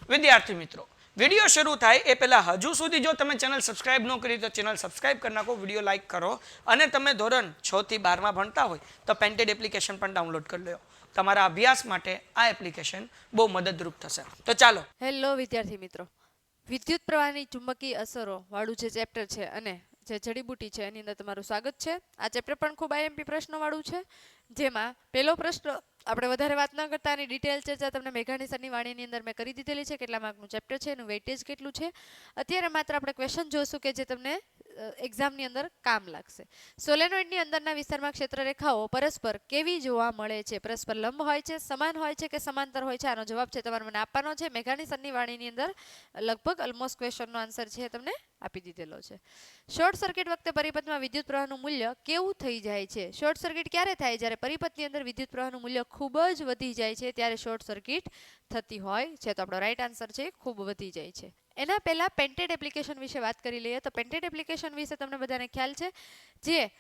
વિદ્યાર્થી મિત્રો, વિડીયો શરૂ થાય એ પહેલાં હજુ સુધી જો તમે ચેનલ સબસ્ક્રાઇબ ન કરી તો ચેનલ સબસ્ક્રાઇબ કરી નાખો, વિડીયો લાઇક કરો અને તમે ધોરણ 6 થી 12માં ભણતા હોય તો પેન્ટેડ એપ્લિકેશન પણ ડાઉનલોડ કરી લો. તમારા અભ્યાસ માટે આ એપ્લિકેશન બહુ મદદરૂપ થશે. તો ચાલો. હેલો વિદ્યાર્થી મિત્રો, વિદ્યુત પ્રવાહની ચુંબકીય અસરો વાળું જે ચેપ્ટર છે અને જે જડીબુટી છે એની અંદર તમારું સ્વાગત છે. આ ચેપ્ટર પણ ખૂબ આઈએમપી પ્રશ્નો વાળું છે, જેમાં પહેલો પ્રશ્ન આપણે વધારે વાત ન કરતા આની ડિટેલ ચર્ચા તમને મેઘાણી સરની વાણીની અંદર મેં કરી દીધેલી છે. કેટલા માર્કનું ચેપ્ટર છે, એનું વેઇટેજ કેટલું છે. અત્યારે માત્ર આપણે ક્વેશ્ચન જોઈશું કે જે તમને એક્ઝામની અંદર કામ લાગશે. સોલેનોઇડની અંદરના વિસ્તારમાં ક્ષેત્રરેખાઓ પરસ્પર કેવી જોવા મળે છે? પરસ્પર લંબ હોય છે, સમાન હોય છે કે સમાંતર હોય છે? આનો જવાબ છે તમારે મને આપવાનો છે. મેઘાણી સરની વાણીની અંદર લગભગ ઓલમોસ્ટ ક્વેશ્ચનનો આન્સર છે તમને આપી દીધેલો છે. શોર્ટ સર્કિટ વખતે પરિપથમાં વિદ્યુત પ્રવાહનું મૂલ્ય કેવું થઈ જાય છે? શોર્ટ સર્કિટ ક્યારે થાય? જ્યારે પરિપથની અંદર વિદ્યુત પ્રવાહનું મૂલ્ય ખૂબ જ વધી જાય છે ત્યારે શોર્ટ સર્કિટ થતી હોય છે. તો આપણો રાઈટ આન્સર છે ખૂબ વધી જાય છે. એના પહેલા પેન્ટેડ એપ્લિકેશન વિશે વાત કરી લઈએ. તો પેન્ટેડ એપ્લિકેશન વિશે તમને બધાને ખ્યાલ છે. જે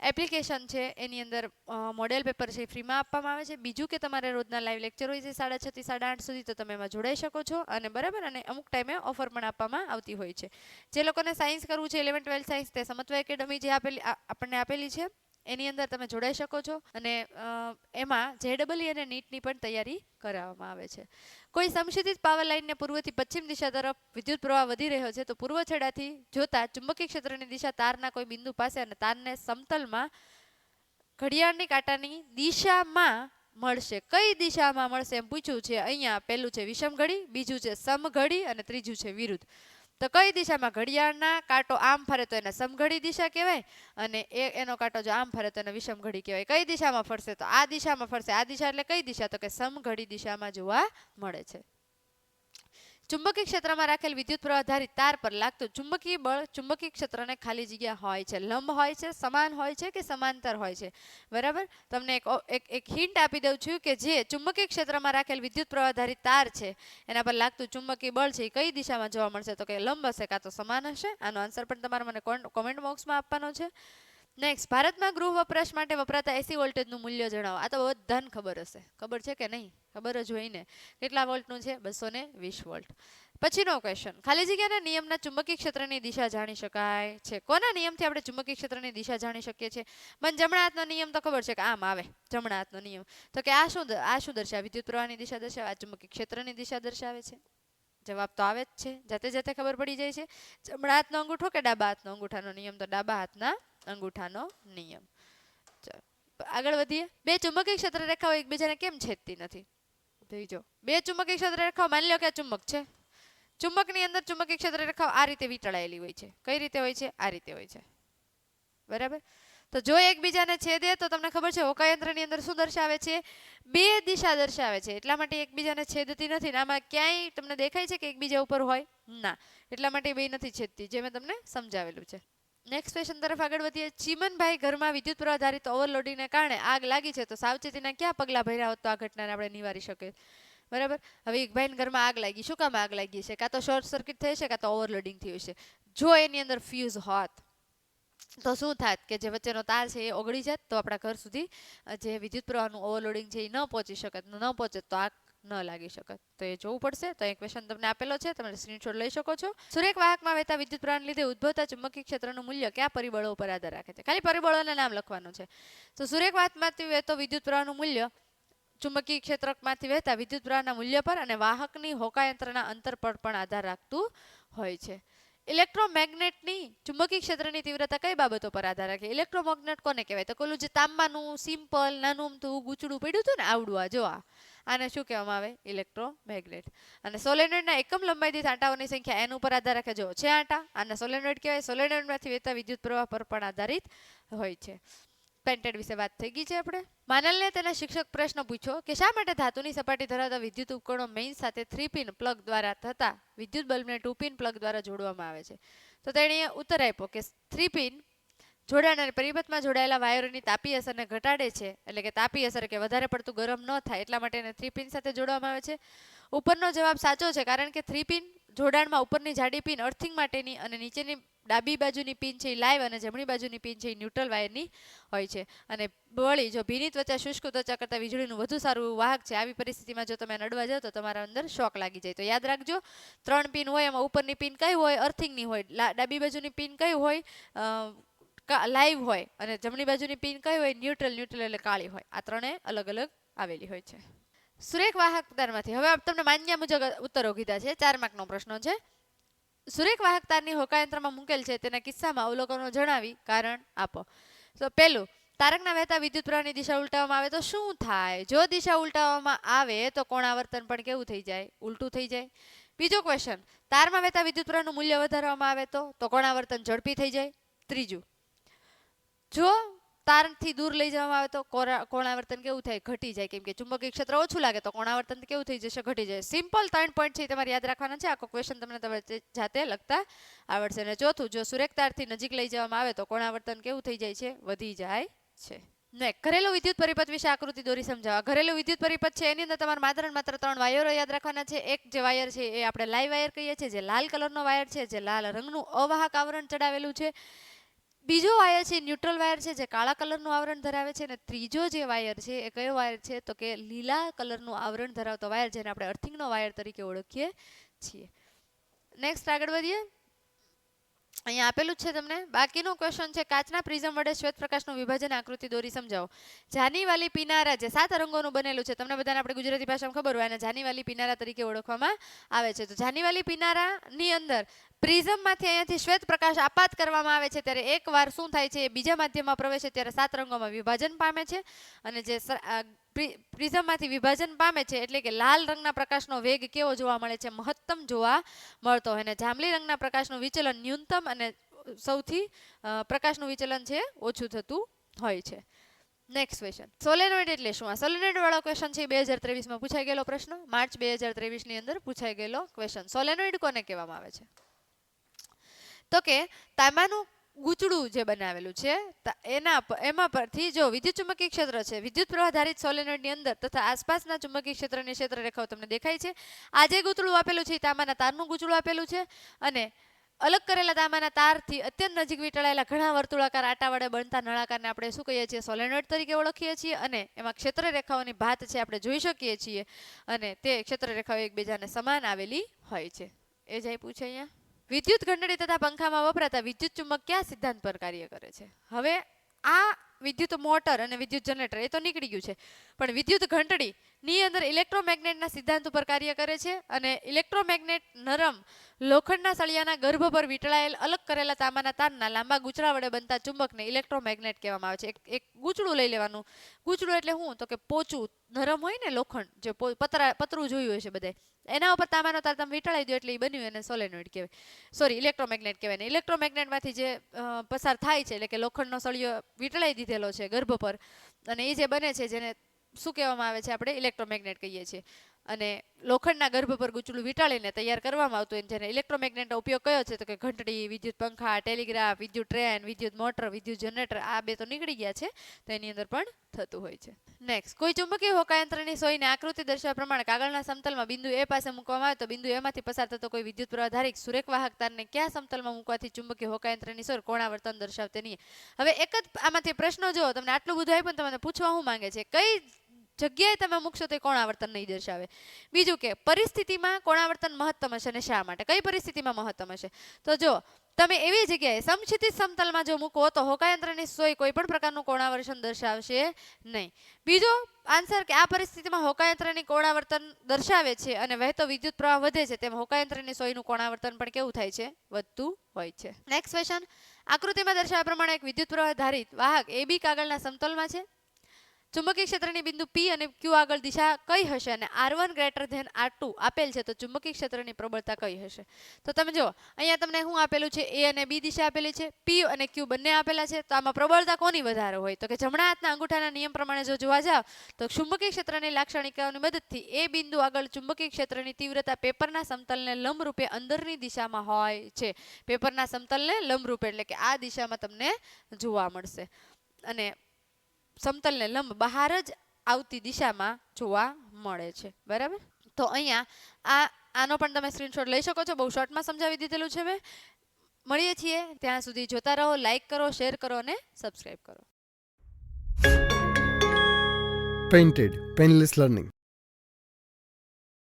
એપ્લિકેશન છે એની અંદર મોડેલ પેપર છે ફ્રીમાં આપવામાં આવે છે. બીજું કે તમારે રોજના લાઈવ લેક્ચર હોય છે 6:30 થી 8:30 સુધી, તો તમે એમાં જોડાઈ શકો છો અને બરાબર. અને અમુક ટાઈમે ઓફર પણ આપવામાં આવતી હોય છે. જે લોકોને સાયન્સ કરવું છે 11 12 સાયન્સ, તે સમત્વ એકેડમી જે આપણને આપેલી છે એની અંદર તમે જોડાઈ શકો છો. અને એમાં જેડબલઈ અને નીટની પણ તૈયારી કરાવવામાં આવે છે. કોઈ સમક્ષિતિજ પાવર લાઇનને પૂર્વથી પશ્ચિમ દિશા તરફ વિદ્યુત પ્રવાહ વધી રહ્યો છે તો પૂર્વ છેડાથી જોતા ચુંબકીય ક્ષેત્રની દિશા તારના કોઈ બિંદુ પાસે અને તારને સમતલમાં ઘડિયાળની કાંટાની દિશામાં મળશે. કઈ દિશામાં મળશે એમ પૂછ્યું છે. અહીંયા પહેલું છે વિષમ ઘડી, બીજું છે સમઘડી અને ત્રીજું છે વિરુદ્ધ. તો કઈ દિશામાં? ઘડિયાળના કાંટો આમ ફરે તો એને સમઘડી દિશા કહેવાય અને એનો કાંટો જો આમ ફરે તો એને વિષમ ઘડી કહેવાય. કઈ દિશામાં ફરશે? તો આ દિશામાં ફરશે. આ દિશા એટલે કઈ દિશા? તો કે સમઘડી દિશામાં જોવા મળે છે. ચુંબકીય ક્ષેત્રમાં રાખેલ વિદ્યુત પ્રવાહ ધારિત તાર પર લાગતું ચુંબકીય બળ ચુંબકીય ક્ષેત્રને ખાલી જગ્યા હોય છે. લંબ હોય છે, સમાન હોય છે કે સમાંતર હોય છે? બરાબર. તમને એક હિન્ટ આપી દઉં છું કે જે ચુંબકીય ક્ષેત્રમાં રાખેલ વિદ્યુત પ્રવાહ ધારિત તાર છે એના પર લાગતું ચુંબકીય બળ છે એ કઈ દિશામાં જોવા મળશે? તો કે લંબ હશે કાં તો સમાન હશે. આનો આન્સર પણ તમારે મને કોમેન્ટ બોક્સમાં આપવાનો છે. નેક્સ્ટ, ભારતમાં ગૃહ વપરાશ માટે વપરાતા એસી વોલ્ટેજનું મૂલ્ય જણાવો. આ તો બધાને ખબર હશે. ખબર છે કે નહીં? ખબર જ હોય ને. કેટલા વોલ્ટનું છે? 220 વોલ્ટ. પછીનો ક્વેશ્ચન, ખાલી જગ્યાના નિયમના ચુંબકીય ક્ષેત્રની દિશા જાણી શકાય છે? કોના નિયમથી આપણે ચુંબકીય ક્ષેત્રની દિશા જાણી શકીએ છીએ? મને જમણા હાથનો નિયમ તો ખબર છે કે આમ આવે, જમણા હાથનો નિયમ. તો કે આ શું દર્શાવે? વિદ્યુત પ્રવાહની દિશા દર્શાવે. આ ચુંબકીય ક્ષેત્રની દિશા દર્શાવે છે. જવાબ તો આવે જ છે, જાતે જાતે ખબર પડી જાય છે. જમણા હાથનો અંગૂઠો કે ડાબા હાથનો અંગૂઠાનો નિયમ? તો ડાબા હાથના અંગૂઠાનો નિયમ. આગળ વધીએ. બે ચુંબકીય ક્ષેત્ર રેખાઓ એકબીજાને કેમ છેદતી નથી? જો બે ચુંબકીય ક્ષેત્ર રેખાઓ, માની લો કે આ ચુંબક છે. ચુંબકની અંદર ચુંબકીય ક્ષેત્ર રેખાઓ આ રીતે વીંટળાયેલી હોય છે. કઈ રીતે હોય છે? આ રીતે હોય છે. બરાબર. તો જો એકબીજાને છેદે તો તમને ખબર છે હોકાયંત્રની અંદર શું દર્શાવે છે? બે દિશા દર્શાવે છે. એટલા માટે એકબીજાને છેદતી નથી. આમાં ક્યાંય તમને દેખાય છે કે એકબીજા ઉપર હોય? ના. એટલા માટે બે નથી છેદતી, જે મેં તમને સમજાવેલું છે. નેક્સ્ટ ક્વેશ્ચન તરફ આગળ વધીએ. ચીમનભાઈ ઘરમાં વિદ્યુત પ્રવાહ ધારિત ઓવરલોડિંગને કારણે આગ લાગી છે તો સાવચેતીના કયા પગલાં ભર્યા હોત તો આ ઘટનાને આપણે નિવારી શકીએ? બરાબર. હવે એક ભાઈને ઘરમાં આગ લાગી. શું કામ આગ લાગી છે? કાં તો શોર્ટ સર્કિટ થઈ છે કાં તો ઓવરલોડિંગ થયું છે. જો એની અંદર ફ્યુઝ હોત તો શું થાત કે જે વચ્ચેનો તાર છે એ ઓગળી જાત તો આપણા ઘર સુધી જે વિદ્યુત પ્રવાહનું ઓવરલોડિંગ છે એ ન પહોંચી શકત. ન પહોંચે તો આગ ન લાગી શકત. તો એ જોવું પડશે. તો એ ક્વેશ્ચન તમને આપેલો છે, તમે સ્ક્રીનશોટ લઈ શકો છો. સુરેખ વાહકમાં વહેતા વિદ્યુત પ્રવાહને લીધે ઉદ્ભવતા ચુંબકીય ક્ષેત્રનું મૂલ્ય કયા પરિબળો ઉપર આધાર રાખે છે? ખાલી પરિબળોના નામ લખવાનું છે. તો સુરેખ વાહકમાંથી વહેતો વિદ્યુત પ્રવાહનું મૂલ્ય ચુંબકીય ક્ષેત્રમાંથી વહેતા વિદ્યુત પ્રવાહના મૂલ્ય પર અને વાહકની હોકાયંત્રના અંતર પર પણ આધાર રાખતું હોય છે. ઇલેક્ટ્રોમેગ્નેટની ચુંબકીય ક્ષેત્રની તીવ્રતા કઈ બાબતો પર આધાર રાખે? ઇલેક્ટ્રોમેગ્નેટ કોને કહેવાય? તો પેલું જે તાંબાનું સિમ્પલ નાનું અમથું ગૂંચડું પડ્યું હતું ને આવડું, આ જો આને શું કહેવામાં આવે? ઇલેક્ટ્રોમેગ્નેટ. અને સોલેનોઇડના એકમ લંબાઈ દીઠ આંટાઓની સંખ્યા એન ઉપર આધાર રાખે. જો છે આંટા, આને સોલેનોઇડ કહેવાય. સોલેનોઇડમાંથી વહેતા વિદ્યુત પ્રવાહ પર પણ આધારિત હોય છે. પેન્ટેડ વિશે વાત થઈ ગઈ છે આપણે. માનલને તેના શિક્ષક પ્રશ્ન પૂછ્યો કે શા માટે ધાતુની સપાટી ધરાવતા વિદ્યુત ઉપકરણો મેઇન્સ સાથે 3 પિન પ્લગ દ્વારા થતા વિદ્યુત બલ્બને 2 પિન પ્લગ દ્વારા જોડવામાં આવે છે? તો તેણે ઉત્તર આપ્યો કે 3 પિન જોડાણ અને પરિપથમાં જોડાયેલા વાયરોની તાપી અસરને ઘટાડે છે. એટલે કે તાપી અસર કે વધારે પડતું ગરમ ન થાય એટલા માટે એને 3 પિન સાથે જોડવામાં આવે છે. ઉપરનો જવાબ સાચો છે, કારણ કે 3 પિન જોડાણમાં ઉપરની જાડી પિન અર્થિંગ માટેની અને નીચેની ડાબી બાજુની પિન છે એ લાઈવ અને જમણી બાજુની પિન છે એ ન્યુટ્રલ વાયરની હોય છે. અને વળી જો ભીની ત્વચા શુષ્ક ત્વચા કરતાં વીજળીનું વધુ સારું વાહક છે, આવી પરિસ્થિતિમાં જો તમે નડવા જાઓ તો તમારા અંદર શોક લાગી જાય. તો યાદ રાખજો 3 પિન હોય એમાં ઉપરની પિન કઈ હોય? અર્થિંગની હોય. ડાબી બાજુની પિન કઈ હોય? લાઈવ હોય. અને જમણી બાજુની પિન કઈ હોય? ન્યુટ્રલ. ન્યુટ્રલ એટલે કાળી હોય. આ ત્રણે અલગ અલગ આવેલી હોય છે. સુરેખ વાહક તારમાંથી હવે તમને માન્ય મુજબ ઉત્તરો કીધા છે. 4 માર્કનો પ્રશ્ન છે. સુરેખ વાહક તારની હોકાયંત્રમાં મૂકેલ છે તેના કિસ્સામાં અવલોકનો જણાવી કારણ આપો. તો પહેલું, તારકના વહેતા વિદ્યુત પ્રવાહની દિશા ઉલટાવવામાં આવે તો શું થાય? જો દિશા ઉલટાવવામાં આવે તો કોણાવર્તન પણ કેવું થઈ જાય? ઉલટું થઈ જાય. બીજો ક્વેશ્ચન, તારમાં વહેતા વિદ્યુત પ્રવાહનું મૂલ્ય વધારવામાં આવે તો કોણાવર્તન ઝડપી થઈ જાય. ત્રીજું, જો તારથી દૂર લઈ જવામાં આવે તો કોણાવર્તન કેવું થાય? ઘટી જાય. કેમ કે ચુંબકીય ક્ષેત્ર ઓછું લાગે તો કોણાવર્તન કેવું થઈ જશે? ઘટી જાય. સિમ્પલ 3 પોઈન્ટ છે તમારે યાદ રાખવાના છે. આખો ક્વેશ્ચન તમને જાતે લખતા આવડશે. અને ચોથું, જો સુરેખ તારથી નજીક લઈ જવામાં આવે તો કોણાવર્તન કેવું થઈ જાય છે? વધી જાય છે. નેક્સ્ટ, ઘરેલું વિદ્યુત પરિપથ વિશે આકૃતિ દોરી સમજાવો. ઘરેલું વિદ્યુત પરિપથ છે એની અંદર તમારે માત્ર 3 વાયરો યાદ રાખવાના છે. એક જે વાયર છે એ આપણે લાઈવ વાયર કહીએ છીએ, જે લાલ કલરનો વાયર છે, જે લાલ રંગનું અવાહક આવરણ ચડાવેલું છે. બીજો વાયર છે ન્યુટ્રલ વાયર છે, જે કાળા કલરનું આવરણ ધરાવે છે. અને ત્રીજો જે વાયર છે એ કયો વાયર છે? તો કે લીલા કલરનું આવરણ ધરાવતો વાયર, જેને આપણે અર્થિંગનો વાયર તરીકે ઓળખીએ છીએ. નેક્સ્ટ આગળ વધીએ. અહીંયા આપેલું જ છે તમને. બાકીનો ક્વેશ્ચન છે, કાચના પ્રિઝમ વડે શ્વેત પ્રકાશનું વિભાજન આકૃતિ દોરી સમજાવો. જાનીવાલી પીનારા, જે 7 રંગોનું બનેલું છે, તમને બધાને આપણે ગુજરાતી ભાષામાં ખબર હોય, અને જાનીવાલી પીનારા તરીકે ઓળખવામાં આવે છે. તો જાનીવાલી પીનારાની અંદર પ્રિઝમમાંથી અહીંયાથી શ્વેત પ્રકાશ આપાત કરવામાં આવે છે ત્યારે એકવાર શું થાય છે? એ બીજા માધ્યમમાં પ્રવેશે ત્યારે 7 રંગોમાં વિભાજન પામે છે. અને જે પ્રિઝમમાંથી વિભાજન પામે છે એટલે કે લાલ રંગના પ્રકાશનો વેગ કેવો જોવા મળે છે? મહત્તમ જોવા મળતો હોય. અને જાંબલી રંગના પ્રકાશનું વિચલન ન્યૂનતમ અને સૌથી પ્રકાશનું વિચલન છે ઓછું થતું હોય છે. નેક્સ્ટ ક્વેશ્ચન, સોલેનોઇડ એટલે શું? આ સોલેનોઇડ વાળો ક્વેશ્ચન છે 2023માં પૂછાઈ ગયેલો પ્રશ્ન. માર્ચ 2023ની અંદર પૂછાઈ ગયેલો ક્વેશ્ચન. સોલેનોઇડ કોને કહેવામાં આવે છે? તો કે તાંબાનું ગૂંચળું જે બનાવેલું છે એમાં પરથી જો વિદ્યુત ચુંબકીય ક્ષેત્ર છે, વિદ્યુત પ્રવાહ ધારિત સોલેનોઇડની અંદર તથા આસપાસના ચુંબકીય ક્ષેત્રની ક્ષેત્ર રેખાઓ તમને દેખાય છે. આ જે ગૂંચળું આપેલું છે એ તાંબાના તારનું ગૂંચળું આપેલું છે. અને અલગ કરેલા તાંબાના તારથી અત્યંત નજીક વીંટળાયેલા ઘણા વર્તુળાકાર આટા વડે બનતા નળાકારને આપણે શું કહીએ છીએ? સોલેનોઇડ તરીકે ઓળખીએ છીએ. અને એમાં ક્ષેત્ર રેખાઓની ભાત છે આપણે જોઈ શકીએ છીએ. અને તે ક્ષેત્ર રેખાઓ એકબીજાને સમાન આવેલી હોય છે. એ જ પૂછે અહીંયા. વિદ્યુત ઘંટડી તથા પંખામાં વપરાતા વિદ્યુત ચુંબક કયા સિદ્ધાંત પર કાર્ય કરે છે? હવે આ વિદ્યુત મોટર અને વિદ્યુત જનરેટર એ તો નીકળી ગયું છે, પણ વિદ્યુત ઘંટડીની અંદર ઇલેક્ટ્રોમેગ્નેટના સિદ્ધાંત ઉપર કાર્ય કરે છે. અને ઇલેક્ટ્રોમેગ્નેટ નરમ લોખંડના સળિયાના ગર્ભ પર વીંટળાયેલ અલગ કરેલા તાંબાના તારના લાંબા ગૂંચળા વડે બનતા ચુંબકને ઇલેક્ટ્રોમેગ્નેટ કહેવામાં આવે છે. એક ગૂંચળું લઈ લેવાનું. ગૂંચળું એટલે શું? તો કે પોચું નરમ હોય ને લોખંડ, જે પતરું જોયું હોય છે બધાય, એના ઉપર તાંબાનો તાર તમે વીંટળાઈ દો એટલે એ બન્યું એને સોલેનોઇડ કહેવાય. સોરી, ઇલેક્ટ્રોમેગ્નેટ કહેવાય. ને ઇલેક્ટ્રોમેગ્નેટમાંથી જે પસાર થાય છે એટલે કે લોખંડનો સળિયો વીંટળાઈ દીધેલો છે ગર્ભ પર, અને એ જે બને છે જેને શું કહેવામાં આવે છે? આપણે ઇલેક્ટ્રોમેગ્નેટ કહીએ છીએ. અને લોખંડના ગર્ભ પર ગૂંચળું વીંટાળીને તૈયાર કરવામાં આવતું હોય, જેને ઇલેક્ટ્રોમેગ્નેટનો ઉપયોગ કયો છે? તો કે ઘંટડી, વિદ્યુત પંખા, ટેલિગ્રાફ, વિદ્યુત ટ્રેન, વિદ્યુત મોટર, વિદ્યુત જનરેટર, આ બે તો નીકળી ગયા છે, તો એની અંદર પણ થતું હોય છે. નેક્સ્ટ, કોઈ ચુંબકીય હોકાયંત્રની સોયને આકૃતિ દર્શાવ્યા પ્રમાણે કાગળના સમતલમાં બિંદુ એ પાસે મૂકવામાં આવે તો બિંદુ એમાંથી પસાર થતો કોઈ વિદ્યુત પ્રવાહ ધારિત સુરેખ વાહક તારને કયા સમતલમાં મૂકવાથી ચુંબકીય હોકાયંત્રની સોય કોણાવર્તન દર્શાવતે નહીં? હવે એક જ આમાંથી પ્રશ્નો જો તમને આટલું બધું આપ્યું ને તમને પૂછવા શું માંગે છે? કઈ જગ્યાએ તમે મૂકશો તો કોણાવર્તન નહીં દર્શાવે. બીજું કે પરિસ્થિતિમાં કોણાવર્તન મહત્તમ હશે અને શા માટે? કઈ પરિસ્થિતિમાં મહત્તમ હશે? તો જો તમે એવી જગ્યાએ સમક્ષિતિજ સમતલમાં જો મૂકો તો હોકાયંત્રની સોય કોઈ પણ પ્રકારનું કોણાવર્તન દર્શાવશે નહીં. બીજો આન્સર કે આ પરિસ્થિતિમાં હોકાયંત્રની કોણાવર્તન દર્શાવે છે અને વહેતો વિદ્યુત પ્રવાહ વધે છે, તેમ હોકાયંત્રની સોયનું કોણાવર્તન પણ કેવું થાય છે? વધતું હોય છે. નેક્સ્ટ ક્વેશ્ચન, આકૃતિમાં દર્શાવ્યા પ્રમાણે એક વિદ્યુત પ્રવાહ ધારિત વાહક AB કાગળના સમતલમાં છે. ચુંબકીય ક્ષેત્રની બિંદુ P અને Q આગળ દિશા કઈ હશે? અને R1 > R2 આપેલ છે, તો ચુંબકીય ક્ષેત્રની પ્રબળતા કઈ હશે? તો તમે જો અહીંયા તમને શું આપેલું છે? A અને B દિશા આપેલી છે, P અને Q બંને આપેલા છે. તો આમાં પ્રબળતા કોની વધારે હોય? તો કે જમણા હાથના અંગૂઠાના નિયમ પ્રમાણે જો જોવા જાવ તો ચુંબકીય ક્ષેત્રની લાક્ષણિકતાઓની મદદથી એ બિંદુ આગળ ચુંબકીય ક્ષેત્રની તીવ્રતા પેપરના સમતલને લંબરૂપે અંદરની દિશામાં હોય છે. પેપરના સમતલને લંબરૂપે એટલે કે આ દિશામાં તમને જોવા મળશે, અને સમતલને લંબ બહાર જ આવતી દિશામાં જોવા મળે છે. બરાબર? તો અહીંયા આનો પણ તમે સ્ક્રીનશોટ લઈ શકો છો. બહુ શોર્ટમાં સમજાવી દીધેલું છે મેં. મળીએ છીએ, ત્યાં સુધી જોતા રહો, લાઈક કરો, શેર કરો અને સબસ્ક્રાઈબ કરો. Painted Painless Learning.